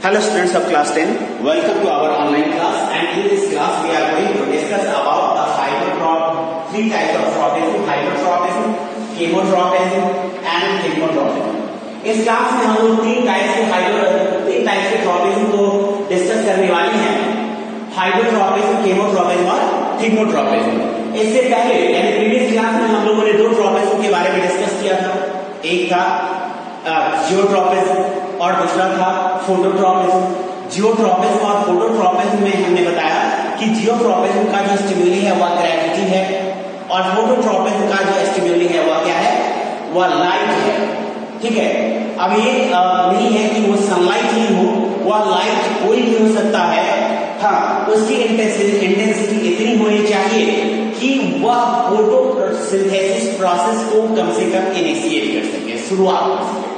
Hello students of class 10, welcome to our online class, and in this class we are going to discuss about the hydrotropism, three types of tropism: hydrotropism, chemotropism and chemotropism. इस class में हम लोग तीन types के tropism को discuss करने वाले हैं: हाइड्रोट्रोपिज्म, केमोट्रोपिज्म और थिग्मोट्रोपिज्म। इससे पहले यानी प्रीवियस क्लास में हम लोगों ने दो ट्रोपिज्म के बारे में डिस्कस किया था। एक था जियोट्रोपिज्म और दूसरा था फोटोट्रोपिज्म। जियोट्रोपिज्म और फोटोट्रोपिज्म में हमने बताया कि जियोट्रोपिज्म का जो स्टिम्युली है वह ग्रेविटी है और फोटोट्रोपिज्म का जो स्टिम्युली है वह क्या है, वह लाइट है। ठीक है, अब ये नहीं है कि वो सनलाइट ही हो, वह लाइट कोई भी हो सकता है। हाँ, उसकी इंटेंसिटी इतनी होनी चाहिए कि वह फोटोसिंथेसिस प्रोसेस को कम से कम इनिशिएट कर सके, शुरुआत कर सके।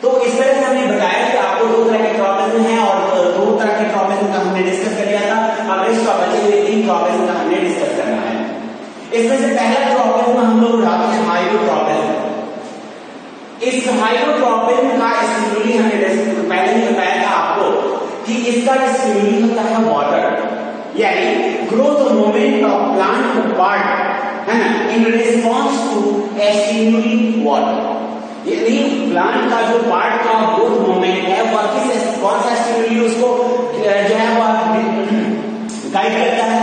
तो इस तरह से हमने बताया कि आपको दो तरह के ट्रोपिज्म हैं और दो तरह के ट्रोपिज्म का हमने डिस्कस कर लिया था। अब इस बचे हुए तीन ट्रोपिज्म का हमने डिस्कस करना है। इसमें से पहला ट्रोपिज्म हम लोग उठाते हैं हाइड्रोट्रोपिज्म। इस हाइड्रोट्रोपिज्म का स्टिम्युली हमने पहले ही बताया था आपको कि इसका स्टिम्युली होता है वाटर, यानी growth moment of plant part है ना, इन रिस्पॉन्स टू स्टिम्युली वाटर। यानी प्लांट का जो पार्ट का ग्रोथ मोमेंट है वह कौन सा स्टिम्युली उसको जो है वह गाइड करता है,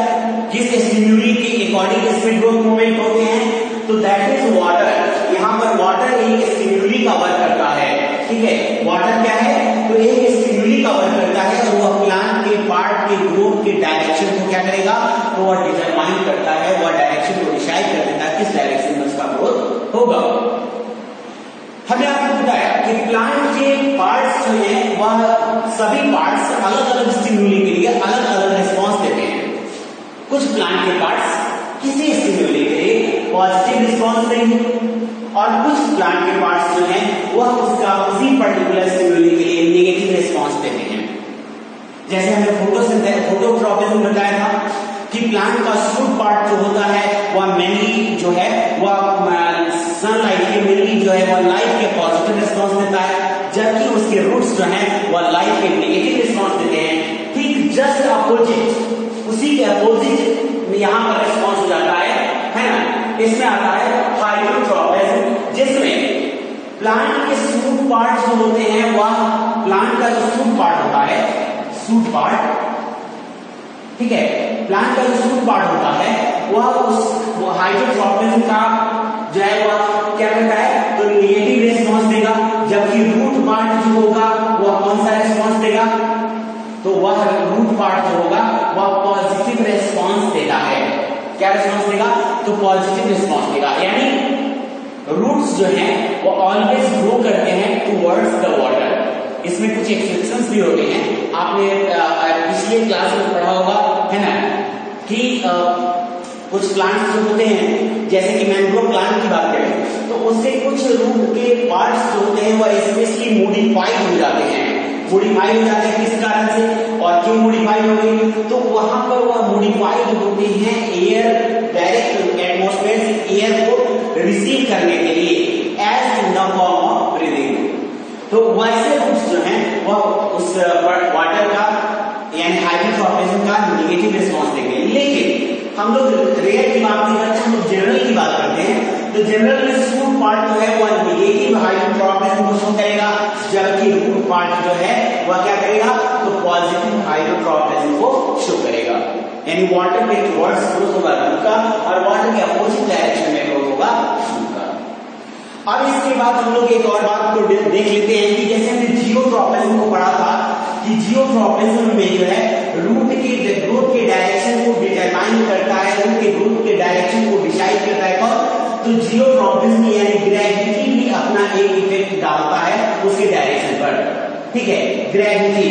किस स्टिम्युली के अकॉर्डिंग इसमें ग्रोथ मोमेंट होते हैं, तो दैट इज वाटर। यहाँ पर वाटर एक स्टिम्युली का वर्क करता है। ठीक है, वाटर क्या है, तो एक स्टिम्युली का वर्क करता है और वह प्लांट के पार्ट के ग्रोथ के डायरेक्शन को क्या करेगा, तो वह डिटरमाइन करता है, वह डायरेक्शन को डिसाइड कर देता है किस डायरेक्शन में उसका ग्रोथ होगा। हमने आपको बताया कि प्लांट के पार्ट्स जो हैं वह सभी पार्ट्स अलग अलग स्टिम्युली के लिए अलग अलग रिस्पॉन्स देते हैं। कुछ प्लांट के पार्ट्स किसी स्टिम्युली के लिए पॉजिटिव रिस्पॉन्स देंगे और कुछ प्लांट के पार्ट्स जो हैं वह उसका उसी पर्टिकुलर स्टिम्युली के लिए नेगेटिव रिस्पॉन्स देते हैं। जैसे हमने फोटोट्रोपिज्म बताया था कि प्लांट का शूट पार्ट जो होता है वह मेनली जो है वह सनलाइट के मेनली जो है वह लाइट के पॉजिटिव रिस्पॉन्स देता है, जबकि उसके रूट्स जो हैं वह लाइट के नेगेटिव रिस्पॉन्स देते हैं। ठीक जस्ट अपोजिट, उसी के अपोजिट यहाँ पर रिस्पॉन्स हो जाता है ना। इसमें आता है हाइड्रोट्रोपिज्म, जिसमें प्लांट के शूट पार्ट जो होते हैं वह प्लांट का जो शूट पार्ट होता है, शूट पार्ट, ठीक है, प्लांट का जो शूट पार्ट होता है वह हाइड्रोट्रोपिज्म का जो है वह क्या करता है, तो नेगेटिव रिस्पॉन्स देगा, जबकि रूट पार्ट जो होगा वह कौन सा रिस्पॉन्स देगा, तो वह रूट पार्ट जो होगा वह पॉजिटिव रिस्पॉन्स देता है। क्या रिस्पॉन्स देगा, तो पॉजिटिव रिस्पॉन्स देगा। यानी रूट्स जो हैं वो ऑलवेज ग्रो करते हैं टुवर्ड्स द वाटर। इसमें कुछ एक्सेप्शंस भी होते हैं, आपने पिछले क्लास में पढ़ा होगा है ना, कि कुछ प्लांट्स जो होते हैं जैसे कि मैंग्रोव प्लांट की बात करें तो उससे कुछ रूट के पार्ट्स जो होते हैं वह स्पेशली मॉडिफाइड हो जाते हैं। मॉडिफाइड हो जाते हैं किस कारण से और क्यों मॉडिफाइड हो गए, तो वहां पर वह मॉडिफाइड होते हैं एयर, डायरेक्ट एटमॉस्फेयर से एयर को रिसीव करने के लिए as in the form of breathing. तो वैसे रूट्स जो हैं वह उस वाटर का यानी हाइड्रोट्रोपिज्म का नेगेटिव रिस्पॉन्स देंगे। लेकिन हम लोग रेयर की बात नहीं करते, हम लोग जनरल की बात करते हैं। तो जनरल में शूट पार्ट जो है वह नेगेटिव हाइड्रोट्रोपिज्म को शो करेगा, जबकि रूट पार्ट जो है वह क्या करेगा, तो पॉजिटिव हाइड्रोट्रोपिज्म को शो करेगा। यानी वाटर के टुवर्ड्स ग्रोथ होगा रूट का और वाटर के अपोजिट डायरेक्शन में ग्रोथ होगा शूट का। अब इसके बाद हम लोग एक और बात को देख लेते हैं कि जैसे हमने जियोट्रोपिज्म को पढ़ा था कि जियोट्रोपिज्म में जो है रूट के ग्रोथ के डायरेक्शन को डिटरमाइन करता है, रूट के ग्रोथ के डायरेक्शन को डिसाइड करता है कौन, तो जियोट्रोपिज्म यानी ग्रेविटी भी अपना एक इफेक्ट डालता है उसके डायरेक्शन पर। ठीक है, ग्रेविटी,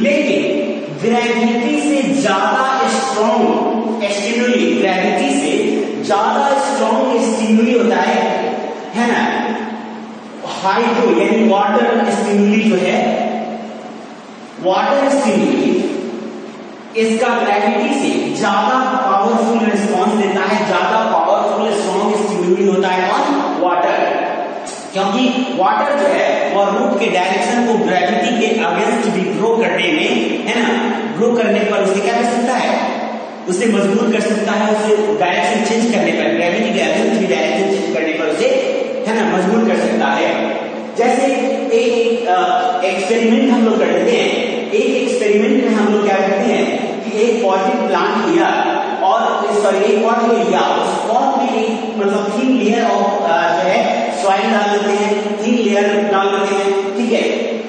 लेकिन ग्रेविटी से ज्यादा स्ट्रॉन्ग स्टिम्युली, ग्रेविटी से ज्यादा स्ट्रॉन्ग स्टिम्युली होता है ना, हाइड्रो यानी वाटर स्टिम्युली जो है, वाटर स्टिम्युली इसका ग्रेविटी से ज्यादा पावरफुल रिस्पॉन्स देता है, ज्यादा पावरफुल स्ट्रॉन्ग स्टिम्युली होता है ऑन वाटर। क्योंकि वाटर जो है वह रूट के डायरेक्शन को ग्रेविटी के अगेंस्ट भी ग्रो करने में, है ना, ग्रो करने पर उसे क्या कर सकता है, उसे मजबूत कर सकता है, उसे डायरेक्शन चेंज करने पर, ग्रेविटी के अगेंस्ट भी डायरेक्शन चेंज करने पर उसे, है ना, मजबूत कर सकता है। जैसे एक एक्सपेरिमेंट हम लोग करते हैं, एक एक्सपेरिमेंट में हम लोग क्या करते हैं कि एक पॉजिटिव प्लांट लिया और एक पॉट ले लिया, उस पॉट में एक मतलब थिन लेयर ऑफ जो है सॉइल डाल देते हैं, थिन लेयर डाल देते हैं, ठीक है,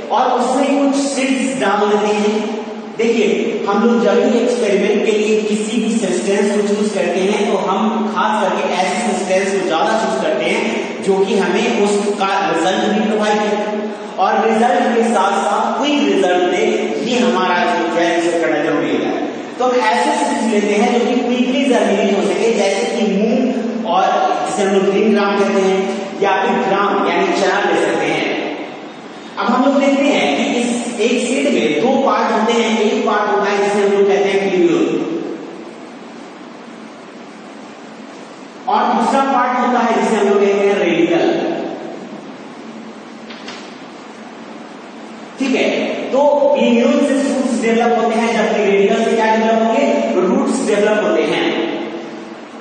और उसमें कुछ सीड्स डाल देते हैं। देखिए हम लोग जब भी एक्सपेरिमेंट के लिए किसी भी सब्सटेंस को चूज करते हैं तो हम खास करके ऐसे सब्सटेंस को ज्यादा चूज करते हैं जो कि हमें उसका रिजल्ट भी प्रोवाइड करे और रिजल्ट के साथ साथ क्विक रिजल्ट दे, ये हमारा जो है रिसर्च करना जरूरी है। तो हम ऐसे सीड्स लेते हैं जो कि क्विकली जर्मिनेट हो सके, जैसे कि मूंग और जिसे हम लोग ग्रीन ग्राम कहते हैं, या फिर ग्राम यानी चना ले सकते हैं। अब हम लोग देखते हैं कि इस एक सीड में दो पार्ट होते हैं, एक पार्ट होता है जिसे हम लोग कहते हैं ट्यूब्यूल और दूसरा पार्ट होता है जिसे हम लोग कहते हैं रेडिकल, ठीक है। तो ट्यूब्यूल से शूट्स डेवलप होते हैं, जबकि रेडिकल से क्या डेवलप होंगे, रूट्स डेवलप होते हैं।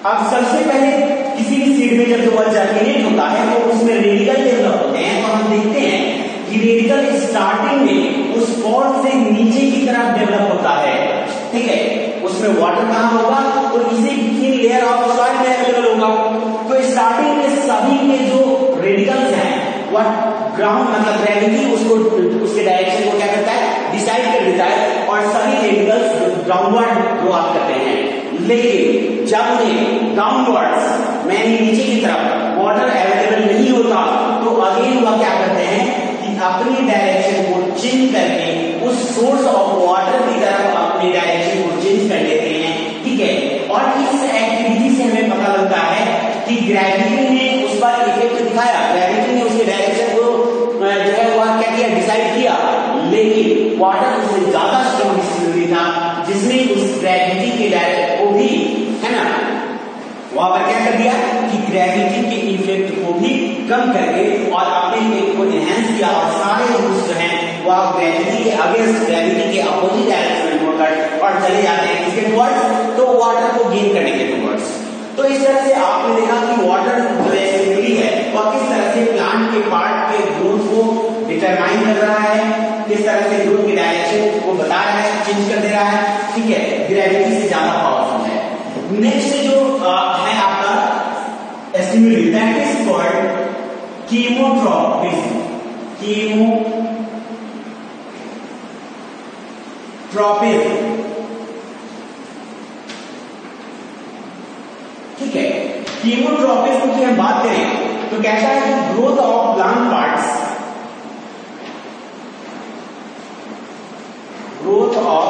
अब सबसे पहले किसी भी सीड में जब वह जर्मिनेट होता है तो उसमें रेडिकल डेवलप होते हैं, तो हम देखते हैं कि रेडिकल स्टार्टिंग में उस पॉट से नीचे की तरफ डेवलप होता है, ठीक है, उसमें वाटर कहां होगा, तो इसी थिन लेयर ऑफ सॉइल में अवेलेबल होगा। तो स्टार्टिंग में सभी के जो रेडिकल्स हैं वह ग्राउंड मतलब ग्रेविटी उसको उसके डायरेक्शन को क्या करता है, डिसाइड कर देता है और सभी रेडिकल्स ग्राउंडवर्ड ग्रो अप करते हैं। लेकिन जब उन्हें डाउनवर्ड्स यानी नीचे की तरफ वाटर अवेलेबल नहीं होता तो अगेन वह क्या करते हैं कि अपनी डायरेक्शन को चेंज करके उस सोर्स ऑफ वाटर की तरफ अपनी डायरेक्शन को चेंज कर लेते हैं, ठीक है। और इस एक्टिविटी से हमें पता लगता है कि ग्रेविटी ने उस पर इफेक्ट दिखाया, ग्रेविटी ने उसके डायरेक्शन को जो है वह क्या किया, डिसाइड किया, लेकिन वाटर उससे ज्यादा स्ट्रॉन्ग डिसीजन था जिसने उस ग्रेविटी के डायरेक्ट को भी, है ना, वहां पर क्या कर दिया कि ग्रेविटी के इफेक्ट को भी कम करके और अपने इफेक्ट को एनहांस किया और सारे रूट्स जो हैं वह ग्रेविटी के अगेंस्ट, ग्रेविटी के अपोजिट डायरेक्शन में मुड़कर और चले जाते हैं किसके टुवर्ड्स, तो वाटर को गेन करने के टुवर्ड्स। तो इस तरह से आपने देखा कि वाटर जो एक्टिविटी है वह किस तरह से प्लांट के पार्ट के ग्रोथ को डिटरमाइन कर रहा है, किस तरह से ग्रोथ की डायरेक्शन को बता रहा है, चेंज कर दे रहा है, ठीक है, ग्रेविटी से ज्यादा पावरफुल है। नेक्स्ट जो है आपका stimuli, that is called chemotropism, chemotropism, ठीक है। कीमोट्रोपिज्म की हम बात करें तो कहता है कि growth of plant parts, growth of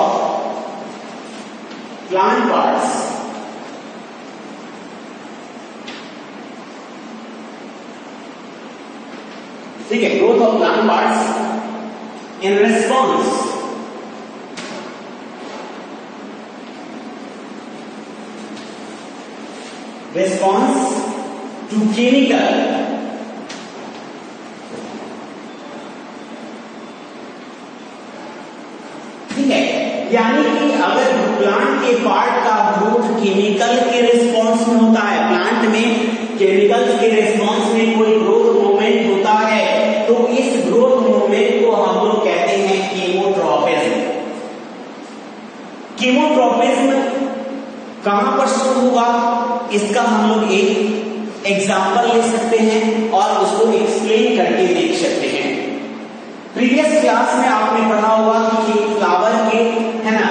plant parts ठीक है, growth of plant parts in response to chemical ठीक है, यानी कि अगर प्लांट के पार्ट का ग्रोथ केमिकल के रिस्पॉन्स में होता है, प्लांट में केमिकल्स के रिस्पॉन्स में कोई ग्रोथ मूवमेंट होता है तो इस ग्रोथ मूवमेंट को हम लोग कहते हैं कीमोट्रोपिज्म। कीमोट्रोपिज्म कहां पर शुरू हुआ, इसका हम लोग एक एग्जाम्पल ले सकते हैं और उसको एक्सप्लेन करके देख सकते हैं। प्रीवियस क्लास में आपने पढ़ा होगा कि फ्लावर के, है ना,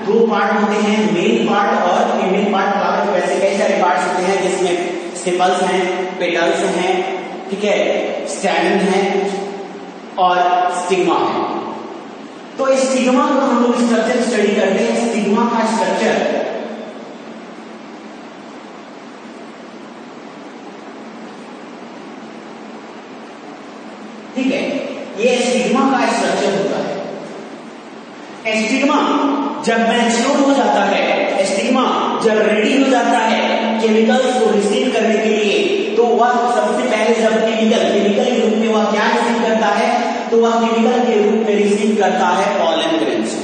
दो पार्ट होते हैं, मेन पार्ट और फीमेल पार्ट। फ्लावर के वैसे कई सारे पार्ट्स होते हैं जिसमें सेपल्स हैं, पेटल्स हैं, ठीक है, स्टैमेन है और स्टिग्मा है। तो स्टिग्मा को हम लोग स्ट्रक्चर स्टडी करते हैं। स्टिग्मा का स्ट्रक्चर ठीक है, ये स्टिग्मा का स्ट्रक्चर होता है। स्टिग्मा जब मैच्योर हो जाता है, स्टिग्मा जब रेडी हो जाता है केमिकल्स को रिसीव करने के लिए, तो वह सबसे पहले जब केमिकल के रूप वह केमिकल के रूप में रिसीव करता है पॉलन ग्रेन्स को।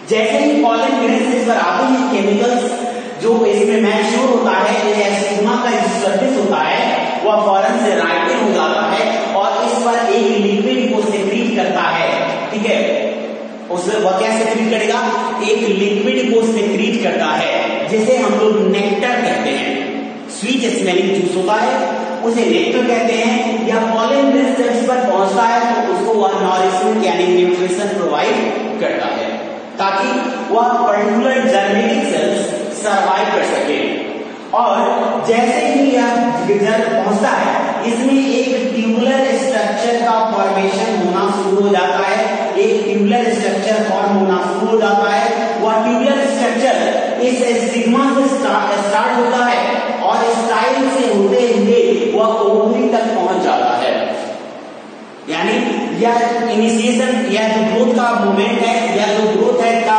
जैसे ही पॉलन ग्रेन्स इस पर आते हैं केमिकल्स, जो इसमें मैच्योर होता है, यह सिग्मा का जो सरफेस होता है वह फौरन से राइटिंग हो जाता है और इस पर एक लिक्विड को सेक्रीट करता है। ठीक है, उसमें वह क्या सेक्रीट करेगा? एक लिक्विड को सेक्रीट करता है, जिसे हम लोग नेक्टर कहते हैं। स्वीट स्मेलिंग जूस होता है, उसे नेक्टर कहते हैं। या पॉलन ग्रेन्स जब इस पर पहुंचता है तो उसको वह नॉरिशमेंट यानी न्यूट्रिशन प्रोवाइड करता है, ताकि वह पर्टिकुलर जर्मेटिक सेल्स सर्वाइव कर सके। और जैसे ही यह पहुंचता है, इसमें एक ट्यूबुलर स्ट्रक्चर का फॉर्मेशन होना शुरू हो जाता है। एक ट्यूबुलर स्ट्रक्चर फॉर्म होना शुरू हो जाता है। वह ट्यूबुलर स्ट्रक्चर इस सिग्मा से स्टार्ट होता है और स्टाइल से होते हुए वह ओवरी तक पहुंच जाता है। यानी यह इनिशिएशन या जो ग्रोथ का मूवमेंट है या जो ग्रोथ है का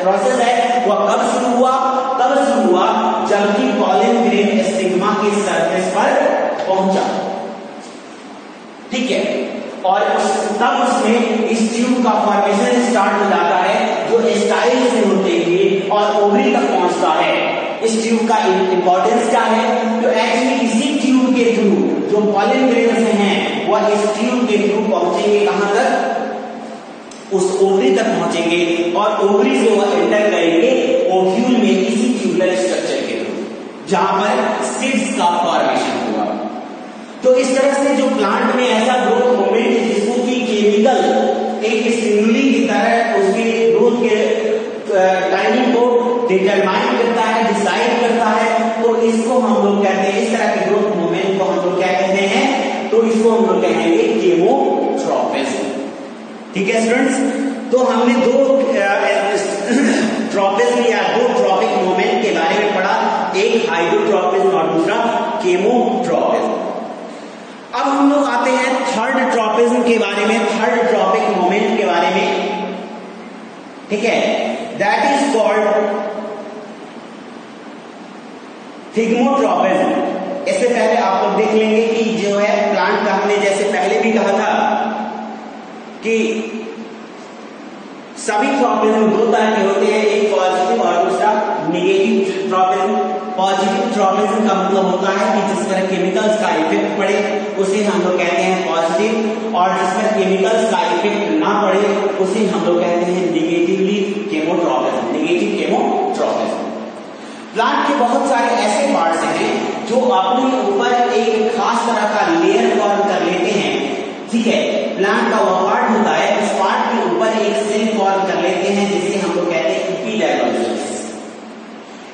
प्रोसेस है, वह कब शुरू हुआ? तब शुरू हुआ जबकि पॉलन ग्रेन स्टिग्मा के सरफेस पर पहुंचा। ठीक है, और तब उसमें इस ट्यूब का फॉर्मेशन स्टार्ट हो जाता है, जो स्टाइल से होते हुए और ओवरी तक पहुंचता है। इस ट्यूब का इंपॉर्टेंस क्या है? तो एक्चुअली इसी ट्यूब के थ्रू जो पॉलन ग्रेन्स हैं वह इस ट्यूब के थ्रू पहुंचेंगे कहां तक? उस ओवरी तक पहुंचेंगे और ओवरी से वह एंटर करेंगे ओव्यूल में, इसी ट्यूबुलर स्ट्रक्चर के थ्रू, जहां पर सीड्स का फॉर्मेशन हुआ। तो इस तरह से जो प्लांट में ऐसा ग्रोथ मूवमेंट है जिसको कि केमिकल एक स्टिमुली की तरह उसके ग्रोथ के टाइमिंग को डिटरमाइन करता है, डिसाइड करता है, तो इसको हम लोग कहते हैं, इस तरह के ग्रोथ मूवमेंट को हम लोग क्या कहते हैं? तो इसको हम लोग कहेंगे केमोट्रॉपिज्म। ठीक है स्टूडेंट्स, तो हमने दो ट्रॉपिज्म या दो ट्रॉपिक मूवमेंट के बारे में पढ़ा, एक हाइड्रोट्रॉपिज्म और दूसरा केमोट्रॉपिज्म। अब हम लोग आते हैं थर्ड ट्रॉपिज्म के बारे में, थर्ड ट्रॉपिक मूवमेंट के बारे में। ठीक है, दैट इज कॉल्ड थिग्मोट्रॉपिज्म। इससे पहले आप लोग देख लेंगे कि जो है प्लांट का हमने जैसे पहले भी कहा था कि सभी ट्रॉपिज्म दो तरह के होते हैं, एक पॉजिटिव और दूसरा नेगेटिव ट्रॉपिज्म। पॉजिटिव ट्रॉपिज्म का मतलब होता है कि जिस पर केमिकल्स का इफेक्ट पड़े उसे हम लोग कहते हैं पॉजिटिव, और जिस पर केमिकल्स का इफेक्ट ना पड़े उसे हम लोग कहते हैं नेगेटिवली केमोट्रॉपिज्म, नेगेटिव केमोट्रॉपिज्म। प्लांट के बहुत सारे ऐसे पार्ट्स हैं जो अपने ऊपर एक खास तरह का लेयर फॉर्म कर लेते हैं। ठीक है, प्लांट का वह पार्ट होता है, उस पार्ट के ऊपर एक सेल फॉर्म कर लेते हैं जिसे हम लोग कहते हैं एपिडर्मल सेल्स।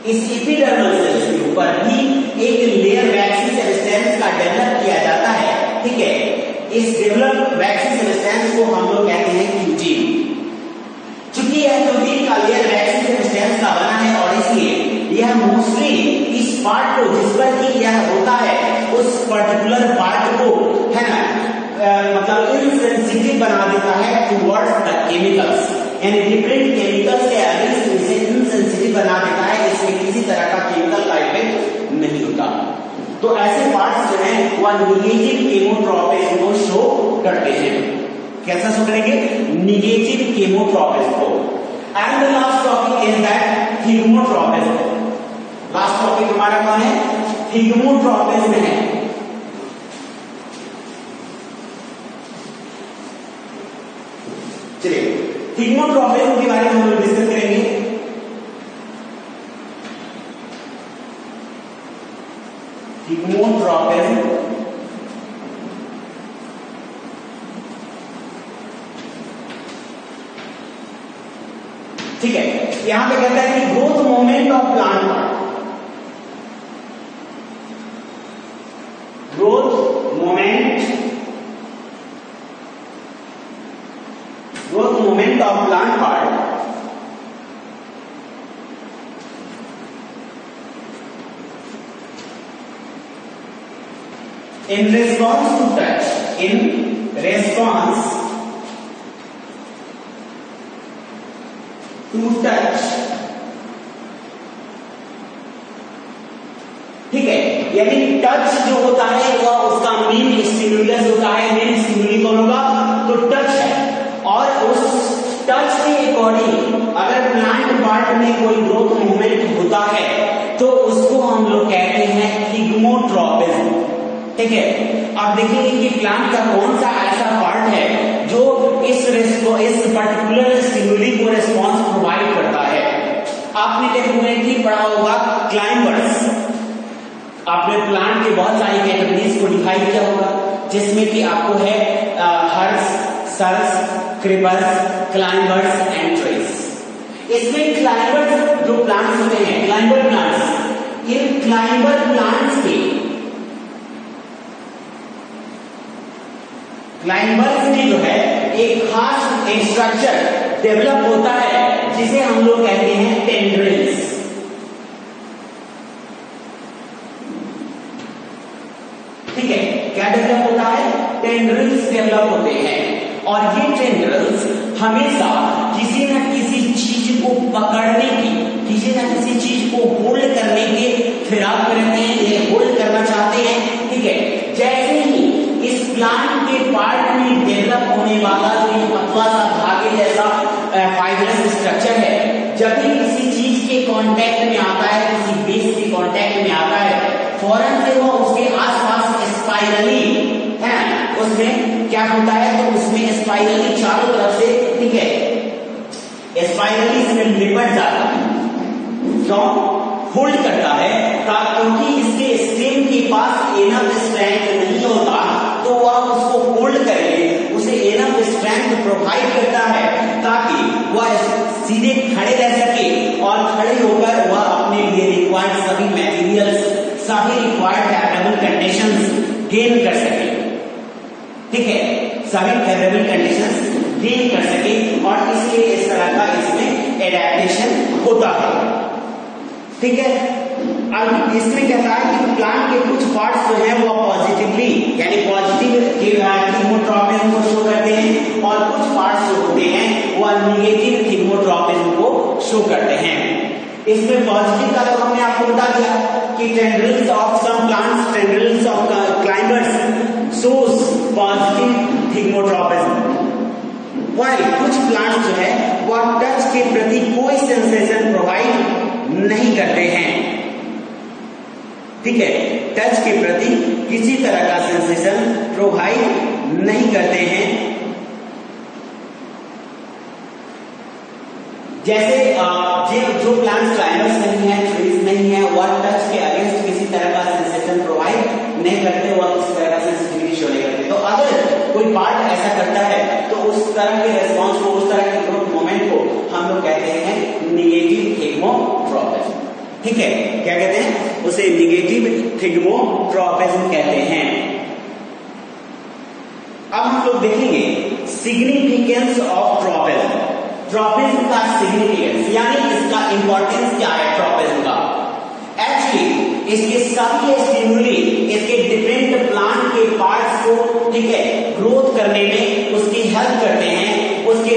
इस एपिडर्मल सेल्स के ऊपर भी एक लेयर वैक्सी सब्सटेंस का डेवलप किया जाता है। ठीक है, इस डेवलप वैक्सी सब्सटेंस को हम लोग कहते हैं क्यूटीन। चूंकि यह क्यूटीन का लेयर वैक्सी सब्सटेंस का बना है और इसलिए यह मोस्टली इस पार्ट को जिस पर कि यह होता है उस पर्टिकुलर पार्ट को है ना मतलब इनसेंसिटिव बना देता है टुवर्ड्स द केमिकल्स, यानी डिफरेंट केमिकल्स के अगेंस्ट इसे इनसेंसिटिव बना देता है, इसमें किसी तरह का केमिकल का इफेक्ट नहीं होता। तो ऐसे पार्ट्स जो हैं वह नेगेटिव केमोट्रॉपिज्म को शो करते हैं। कैसा शो करेंगे? नेगेटिव केमोट्रॉपिज्म को। And the last topic is that thigmotropism. Last topic हमारा कौन है? थिग्मोट्रॉपिज्म है। चलिए थिग्मोट्रॉपिज्म के बारे में हम लोग डिस्कस करेंगे। थिग्मोट्रॉपिज्म ठीक है, यहां पे कहता है कि growth movement of plant part, growth movement of plant part in response to touch, in response to touch। ठीक है, यानी टच जो होता है वह उसका मेन स्टिमुलस होता है। मेन स्टिमुली कौन होगा? में कोई ग्रोथ मूवमेंट होता है तो उसको हम लोग कहते हैं थिग्मोट्रोपिज्म। ठीक है, आप देखेंगे कि प्लांट का कौन सा ऐसा पार्ट है जो इस पर्टिकुलर स्टिमुली को रिस्पॉन्स प्रोवाइड करता है। आपने डेफिनेटली पढ़ा होगा क्लाइंबर्स, आपने प्लांट के बहुत सारी कैटेगरीज को डिफाइन किया होगा, जिसमें कि आपको है herbs, shrubs, creepers, climbers and trees. इसमें क्लाइंबर जो प्लांट्स होते हैं, क्लाइंबर प्लांट्स, इन क्लाइंबर प्लांट्स के क्लाइंबर्स में जो है एक खास एक स्ट्रक्चर डेवलप होता है जिसे हम लोग कहते हैं टेंड्रिल्स। ठीक है, क्या डेवलप होता है? टेंड्रिल्स डेवलप होते हैं, और ये टेंड्रिल्स हमेशा किसी न किसी चीज को पकड़ने की, किसी न किसी चीज को होल्ड करने के फिराक में रहते हैं, ये होल्ड करना चाहते हैं। ठीक है, जैसे ही इस प्लांट के पार्ट में डेवलप होने वाला जो ये पतला सा धागे जैसा फाइब्रस स्ट्रक्चर है, जब भी किसी चीज के कांटेक्ट में आता है, किसी बेस के कांटेक्ट में आता है, फौरन से वो उसके आसपास स्पाइरली है, उसमें क्या होता है, तो उसमें स्पाइरली चारों तरफ से, ठीक है, स्पाइरली इसमें लिपट जाता है, क्यों होल्ड करता है, क्योंकि इसके स्टेम के पास एनफ स्ट्रेंथ नहीं होता, तो वह उसको होल्ड करके उसे एनफ स्ट्रेंथ प्रोवाइड करता है ताकि वह सीधे खड़े रह सके और खड़े होकर वह अपने लिए रिक्वायर्ड सभी मटेरियल्स, सभी रिक्वायर्ड फैवरेबल कंडीशंस गेन कर सके। ठीक है, सभी फेवरेबल कंडीशंस गेन कर सके, और इसलिए इस तरह का इसमें एडेप्टेशन होता है। ठीक है, अब इसमें कहता है कि प्लांट के कुछ पार्ट्स जो है वो पॉजिटिवली यानी पॉजिटिव थिग्मोट्रोपिज्म को शो करते हैं, और कुछ पार्ट्स जो होते हैं वह निगेटिव थिग्मोट्रोपिज्म को शो करते हैं। इसमें पॉजिटिव का तो हमने आपको बता दिया कि tendrils of some plants, tendrils of climbers shows positive thigmotropism, while कुछ प्लांट्स जो है वह टच के प्रति कोई सेंसेशन प्रोवाइड नहीं करते हैं। ठीक है, टच के प्रति किसी तरह का सेंसेशन प्रोवाइड नहीं करते हैं। जैसे जो प्लांट्स क्लाइंबर्स नहीं है, ट्रीज नहीं है, वह टच के अगेंस्ट किसी तरह का सेंसेशन प्रोवाइड नहीं करते, वह किसी तरह का सेंसिटिविटी शो नहीं करते। तो अगर कोई पार्ट ऐसा करता है तो उस तरह के रेस्पॉन्स को, उस तरह के ग्रोथ मोमेंट को हम लोग कहते हैं निगेटिव थिग्मोट्रोपिज्म। ठीक है, क्या कहते हैं उसे? निगेटिव थिग्मोट्रोपिज्म कहते हैं। अब हम लोग देखेंगे सिग्निफिकेंस ऑफ ट्रोपिज्म। ट्रोपिज्म का सिग्निफिकेंस यानी इसका इंपॉर्टेंस क्या है ट्रोपिज्म का? एक्चुअली इसके सभी स्टिमुली इसके डिफरेंट प्लांट के पार्ट्स को, ठीक है, ग्रोथ करने में उसकी हेल्प करते हैं, उसके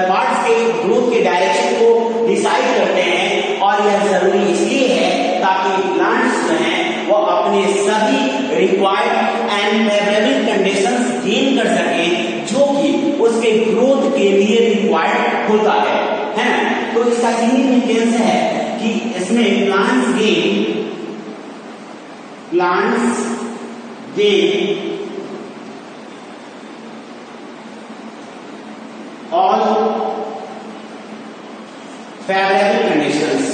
पार्ट्स के ग्रोथ के डायरेक्शन को डिसाइड करते हैं, और यह जरूरी इसलिए है ताकि प्लांट्स जो हैं वो अपने सभी required and favourable conditions gain कर सके जो कि उसके ग्रोथ के लिए रिक्वायर्ड होता है ना। तो इसका सिग्निफिकेंस है कि इसमें plants gain all favorable conditions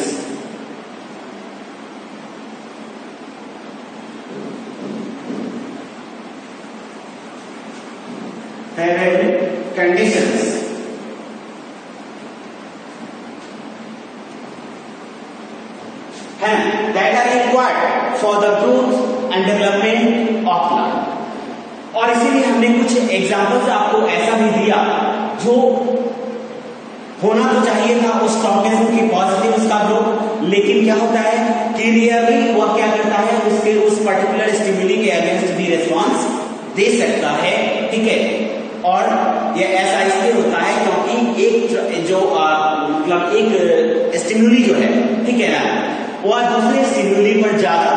that are required for the growth and development of plant। और इसीलिए हमने कुछ एग्जांपल्स आपको ऐसा भी दिया जो होना तो चाहिए था उस ट्रोपिज्म की पॉजिटिव उसका ग्रोथ, लेकिन क्या होता है कि रियली वह क्या करता है उसके उस पर्टिकुलर स्टिमुली के अगेंस्ट भी रिस्पॉन्स दे सकता है। ठीक है, और यह ऐसा इसलिए होता है क्योंकि एक जो मतलब एक स्टिमुली जो है, ठीक है ना, वह दूसरे स्टिमुली पर ज्यादा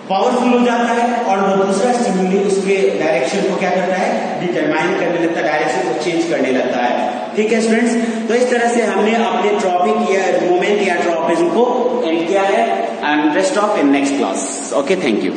पावरफुल हो जाता है, और वो दूसरा स्टिमुली उसके डायरेक्शन को क्या करता है, डिटरमाइन करने लगता है, डायरेक्शन को चेंज करने लगता है। ठीक है स्टूडेंट्स, तो इस तरह से हमने अपने टॉपिक को एंड किया है and rest of in next class. Okay, thank you.